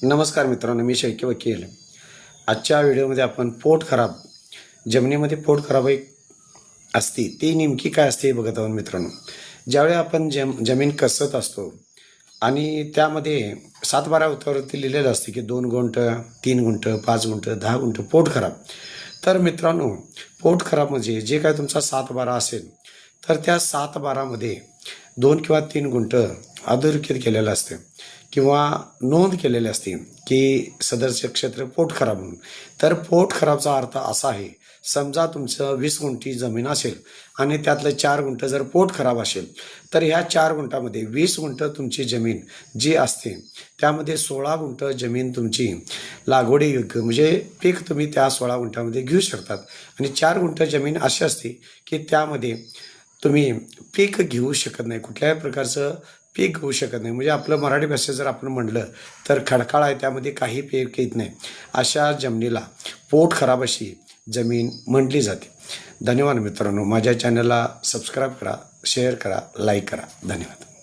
नमस्कार मित्रांनो, मी शैकी वकील. आजच्या व्हिडिओमध्ये आपण पोट खराब, जमिनीमध्ये पोट खराब एक असते ती नेमकी काय असते हे बघत आहोत मित्रांनो. ज्यावेळी आपण जमीन कसत असतो आणि त्यामध्ये 7-12 उतावरती लिहिलेलं असते की 2 गुंठ, 3 गुंठ, 5 गुंठ, 10 गुंठ पोट खराब. तर मित्रांनो, पोट खराब म्हणजे जे काय तुमचा 7-12 असेल तर त्या 7-12मध्ये 2 किंवा 3 गुंठ अधोरेखित केलेलं असते किंवा नोंद केलेली असते की सदरचे क्षेत्र पोट खराब म्हणून. तर पोट खराबचा अर्थ असा आहे, समजा तुमचं 20 गुंठी जमीन असेल आणि त्यातलं 4 गुंठ जर पोट खराब असेल तर ह्या 4 गुंठामध्ये 20 गुंठ तुमची जमीन जी असते त्यामध्ये 16 गुंठ जमीन तुमची लागवडीयोग्य म्हणजे पीक तुम्ही त्या 16 गुंठामध्ये घेऊ शकतात आणि 4 गुंठ जमीन अशी असते की त्यामध्ये तुम्ही पीक घेऊ शकत नाही, कुठल्याही प्रकारचं पीक घेऊ शकत नाही. म्हणजे आपलं मराठी भाषेत जर आपण म्हटलं तर खडकाळ आहे, त्यामध्ये काही पीक येत नाही. अशा जमिनीला पोट खराब अशी जमीन म्हटली जाते. धन्यवाद मित्रांनो. माझ्या चॅनलला सबस्क्राईब करा, शेअर करा, लाईक करा. धन्यवाद.